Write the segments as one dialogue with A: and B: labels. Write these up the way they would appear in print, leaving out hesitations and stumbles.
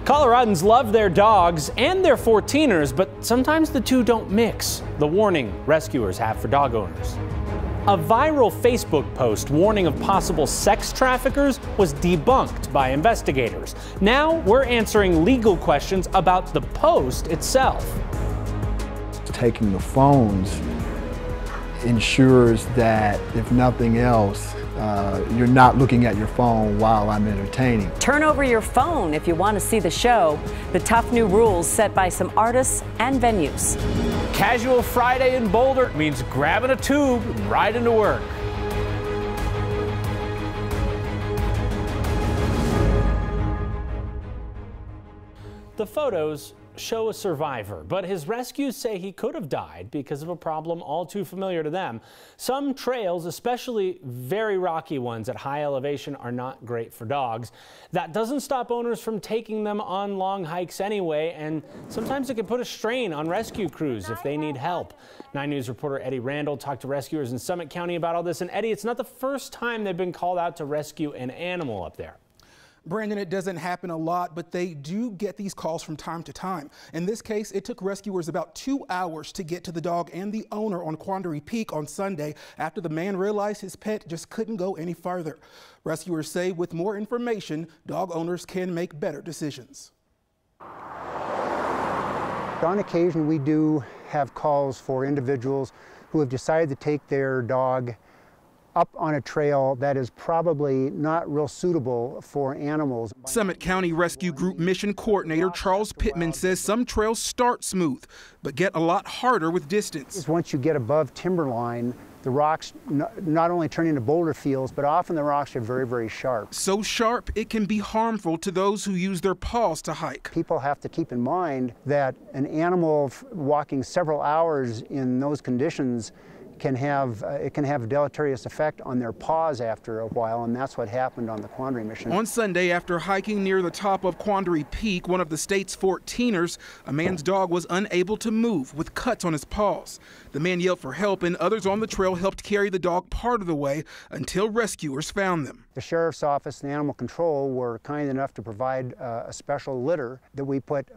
A: Coloradans love their dogs and their 14ers, but sometimes the two don't mix. The warning rescuers have for dog owners. A viral Facebook post warning of possible sex traffickers was debunked by investigators. Now we're answering legal questions about the post itself.
B: Taking the phones ensures that, if nothing else, you're not looking at your phone while I'm entertaining.
C: Turn over your phone if you want to see the show. The tough new rules set by some artists and venues.
A: Casual Friday in Boulder means grabbing a tube and riding to work. The photos show a survivor, but his rescues say he could have died because of a problem all too familiar to them. Some trails, especially very rocky ones at high elevation, are not great for dogs. That doesn't stop owners from taking them on long hikes anyway, and sometimes it can put a strain on rescue crews if they need help. 9 News reporter Eddie Randall talked to rescuers in Summit County about all this. And Eddie, it's not the first time they've been called out to rescue an animal up there.
D: Brandon, it doesn't happen a lot, but they do get these calls from time to time. In this case, it took rescuers about 2 hours to get to the dog and the owner on Boulder Creek on Sunday after the man realized his pet just couldn't go any farther. Rescuers say with more information, dog owners can make better decisions.
E: On occasion, we do have calls for individuals who have decided to take their dog up on a trail that is probably not real suitable for animals.
D: Summit County Rescue Group Mission Coordinator Charles Pittman says some trails start smooth, but get a lot harder with distance.
E: Once you get above timberline, the rocks not only turn into boulder fields, but often the rocks are very, very sharp.
D: So sharp, it can be harmful to those who use their paws to hike.
E: People have to keep in mind that an animal walking several hours in those conditions can have a deleterious effect on their paws after a while, and that's what happened on the Quandary mission.
D: On Sunday, after hiking near the top of Boulder Creek, one of the state's 14ers, a man's dog was unable to move with cuts on his paws. The man yelled for help, and others on the trail helped carry the dog part of the way until rescuers found them.
E: The Sheriff's Office and Animal Control were kind enough to provide a special litter that we put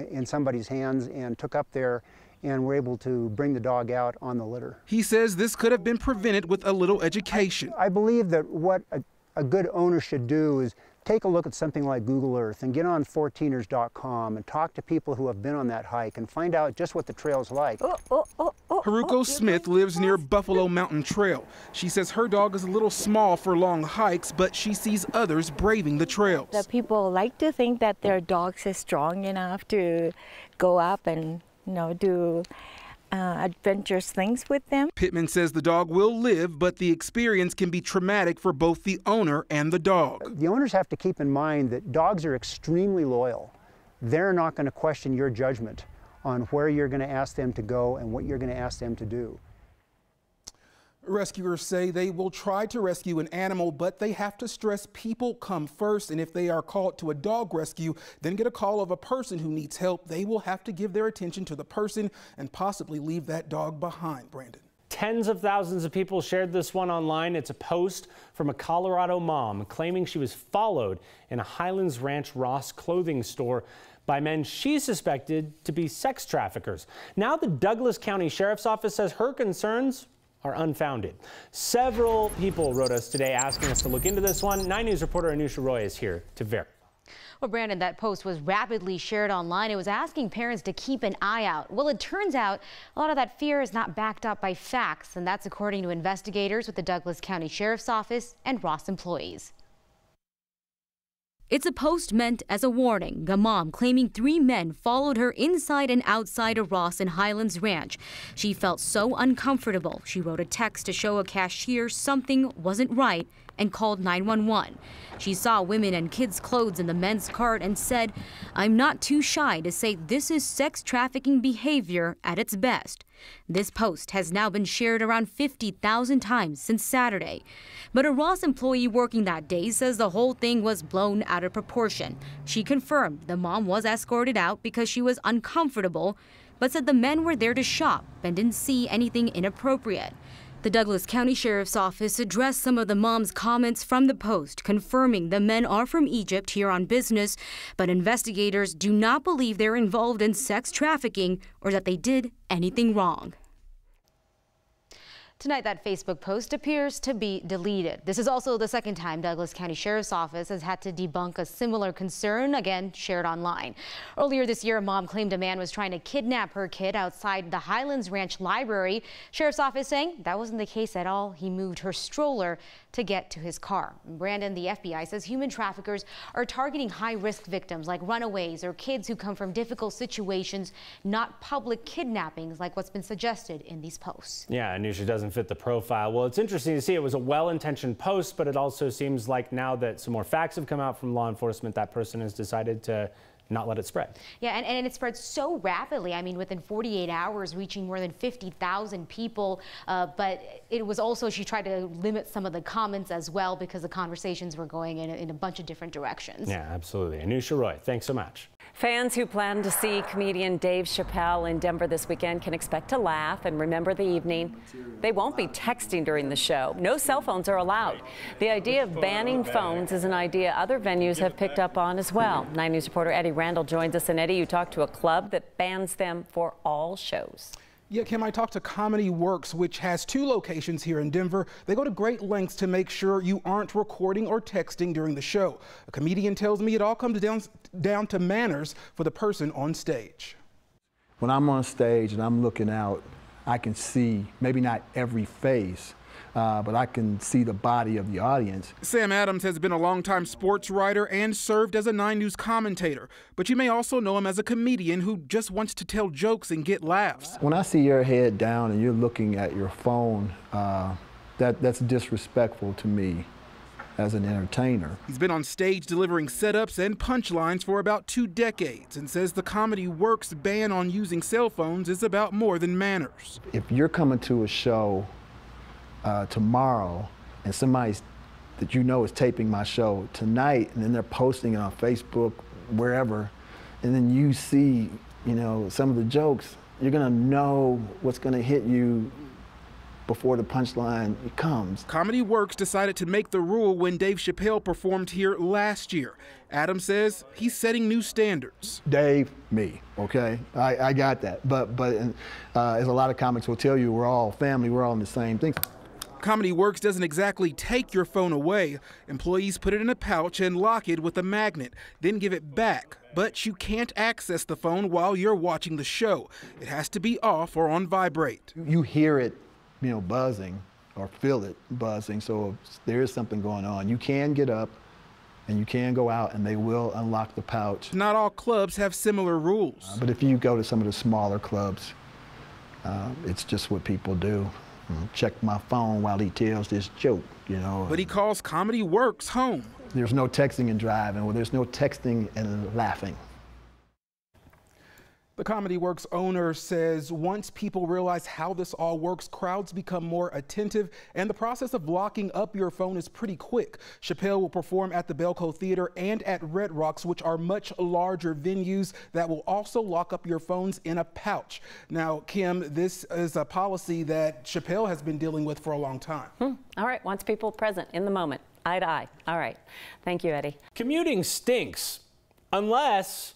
E: in somebody's hands and took up there, and were able to bring the dog out on the litter.
D: He says this could have been prevented with a little education.
E: I believe that what a good owner should do is take a look at something like Google Earth and get on 14ers.com and talk to people who have been on that hike and find out just what the trail's like.
D: Haruko Smith lives near Buffalo Mountain Trail. She says her dog is a little small for long hikes, but she sees others braving the trails.
F: The people like to think that their dogs are strong enough to go up and do adventurous things with them.
D: Pittman says the dog will live, but the experience can be traumatic for both the owner and the dog.
E: The owners have to keep in mind that dogs are extremely loyal. They're not going to question your judgment on where you're going to ask them to go and what you're going to ask them to do.
D: Rescuers say they will try to rescue an animal, but they have to stress people come first. And if they are called to a dog rescue, then get a call of a person who needs help, they will have to give their attention to the person and possibly leave that dog behind. Brandon.
A: Tens of thousands of people shared this one online. It's a post from a Colorado mom claiming she was followed in a Highlands Ranch Ross clothing store by men she suspected to be sex traffickers. Now the Douglas County Sheriff's Office says her concerns are unfounded. Several people wrote us today asking us to look into this one. 9 News reporter Anusha Roy is here to verify.
G: Well, Brandon, that post was rapidly shared online. It was asking parents to keep an eye out. Well, it turns out a lot of that fear is not backed up by facts, and that's according to investigators with the Douglas County Sheriff's Office and Ross employees.
H: It's a post meant as a warning. A mom claiming 3 men followed her inside and outside a Ross and Highlands Ranch. She felt so uncomfortable. She wrote a text to show a cashier something wasn't right and called 911. She saw women and kids' clothes in the men's cart and said, "I'm not too shy to say this is sex trafficking behavior at its best." This post has now been shared around 50,000 times since Saturday. But a Ross employee working that day says the whole thing was blown out of proportion. She confirmed the mom was escorted out because she was uncomfortable, but said the men were there to shop and didn't see anything inappropriate. The Douglas County Sheriff's Office addressed some of the mom's comments from the post, confirming the men are from Egypt here on business, but investigators do not believe they're involved in sex trafficking or that they did anything wrong.
G: Tonight, that Facebook post appears to be deleted. This is also the second time Douglas County Sheriff's Office has had to debunk a similar concern, again shared online. Earlier this year, a mom claimed a man was trying to kidnap her kid outside the Highlands Ranch Library. Sheriff's Office saying that wasn't the case at all. He moved her stroller to get to his car. Brandon, the FBI says human traffickers are targeting high-risk victims like runaways or kids who come from difficult situations, not public kidnappings like what's been suggested in these posts.
A: Yeah, Anusha doesn't fit the profile. Well, it's interesting to see. It was a well-intentioned post, but it also seems like now that some more facts have come out from law enforcement, that person has decided to not let it spread.
G: Yeah, and it spread so rapidly. I mean, within 48 hours, reaching more than 50,000 people. But it was also, she tried to limit some of the comments as well because the conversations were going in a bunch of different directions.
A: Yeah, absolutely. Anusha Roy, thanks so much.
C: Fans who plan to see comedian Dave Chappelle in Denver this weekend can expect to laugh and remember the evening. They won't be texting during the show. No cell phones are allowed. The idea of banning phones is an idea other venues have picked up on as well. 9 News reporter Eddie Randall joins us. And Eddie, you talked to a club that bans them for all shows.
D: Yeah, Kim, I talked to Comedy Works, which has 2 locations here in Denver. They go to great lengths to make sure you aren't recording or texting during the show. A comedian tells me it all comes down to manners for the person on stage.
B: When I'm on stage and I'm looking out, I can see maybe not every face, but I can see the body of the audience.
D: Sam Adams has been a longtime sports writer and served as a 9 News commentator, but you may also know him as a comedian who just wants to tell jokes and get laughs.
B: When I see your head down and you're looking at your phone, that's disrespectful to me as an entertainer.
D: He's been on stage delivering setups and punchlines for about 2 decades and says the Comedy Works ban on using cell phones is about more than manners.
B: If you're coming to a show tomorrow and somebody that you know is taping my show tonight and then they're posting it on Facebook, wherever, and then you see, you know, some of the jokes, you're gonna know what's gonna hit you before the punchline comes.
D: Comedy Works decided to make the rule when Dave Chappelle performed here last year. Adam says he's setting new standards.
B: Dave, me, okay? I got that. But as a lot of comics will tell you, we're all family, we're all in the same thing.
D: Comedy Works doesn't exactly take your phone away. Employees put it in a pouch and lock it with a magnet, then give it back. But you can't access the phone while you're watching the show. It has to be off or on vibrate.
B: You hear it, you know, buzzing or feel it buzzing, so there is something going on. You can get up and you can go out and they will unlock the pouch.
D: Not all clubs have similar rules.
B: But if you go to some of the smaller clubs, it's just what people do. Check my phone while he tells this joke, you know.
D: But he calls Comedy Works home.
B: There's no texting and driving, or there's no texting and laughing.
D: The Comedy Works owner says once people realize how this all works, crowds become more attentive, and the process of locking up your phone is pretty quick. Chappelle will perform at the Belco Theater and at Red Rocks, which are much larger venues that will also lock up your phones in a pouch. Now, Kim, this is a policy that Chappelle has been dealing with for a long time.
C: All right, wants people present in the moment, eye to eye. All right, thank you, Eddie.
A: Commuting stinks unless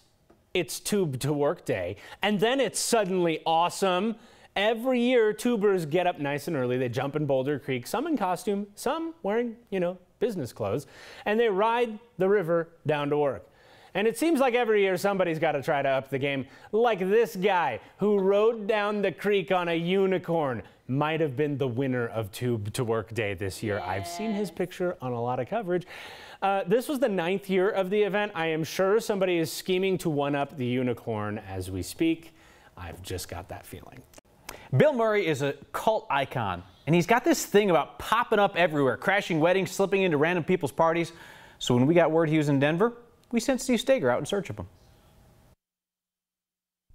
A: it's tube to work day, and then it's suddenly awesome. Every year, tubers get up nice and early. They jump in Boulder Creek, some in costume, some wearing, you know, business clothes, and they ride the river down to work. And it seems like every year somebody's got to try to up the game, like this guy who rode down the creek on a unicorn. Might have been the winner of Tube to Work Day this year. I've seen his picture on a lot of coverage. This was the 9th year of the event. I am sure somebody is scheming to one-up the unicorn as we speak. I've just got that feeling.
I: Bill Murray is a cult icon, and he's got this thing about popping up everywhere, crashing weddings, slipping into random people's parties. So when we got word he was in Denver, we sent Steve Steger out in search of him.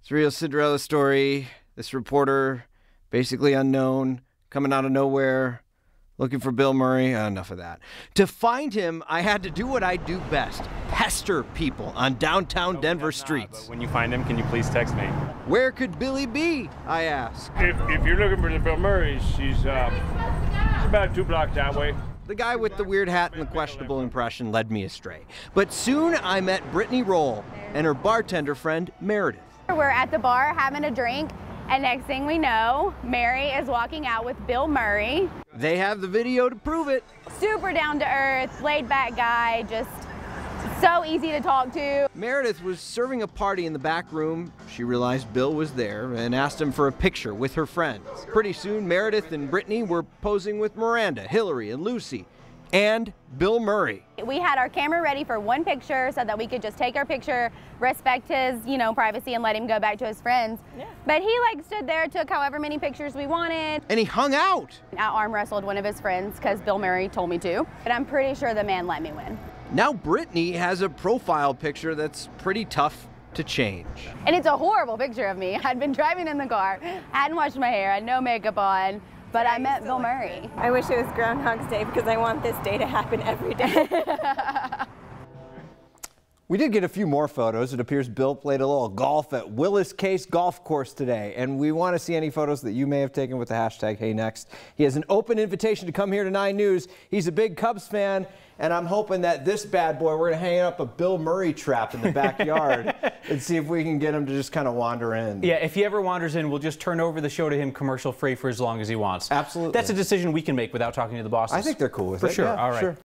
J: It's a real Cinderella story. This reporter, basically unknown, coming out of nowhere, Looking for Bill Murray? Enough of that. To find him, I had to do what I do best. Pester people on downtown Denver streets.
K: But when you find him, can you please text me?
J: Where could Billy be? I asked.
L: If you're looking for the Bill Murray, she's about 2 blocks that way.
J: The guy with the weird hat and the questionable impression led me astray. But soon I met Brittany Roll and her bartender friend, Meredith.
M: We're at the bar having a drink, and next thing we know, Mary is walking out with Bill Murray.
J: They have the video to prove it.
M: Super down to earth, laid back guy, just so easy to talk to.
J: Meredith was serving a party in the back room. She realized Bill was there and asked him for a picture with her friends. Pretty soon, Meredith and Brittany were posing with Miranda, Hillary, and Lucy, and Bill Murray.
M: We had our camera ready for one picture so that we could just take our picture, respect his, privacy, and let him go back to his friends. Yeah. But he stood there, took however many pictures we wanted.
J: And he hung out.
M: I arm wrestled one of his friends because Bill Murray told me to. But I'm pretty sure the man let me win.
J: Now Brittany has a profile picture that's pretty tough to change.
M: And it's a horrible picture of me. I'd been driving in the car, hadn't washed my hair, had no makeup on. But I met Bill Murray.
F: I wish it was Groundhog's Day because I want this day to happen every day.
J: We did get a few more photos. It appears Bill played a little golf at Willis Case Golf Course today, and we want to see any photos that you may have taken with the hashtag HeyNext. He has an open invitation to come here to 9 News. He's a big Cubs fan, and I'm hoping that this bad boy, we're going to hang up a Bill Murray trap in the backyard and see if we can get him to just kind of wander in.
I: Yeah, if he ever wanders in, we'll just turn over the show to him commercial free for as long as he wants.
J: Absolutely.
I: That's a decision we can make without talking to the bosses.
J: I think they're cool with
I: it. For sure.
J: Yeah,
I: all right.
J: Sure.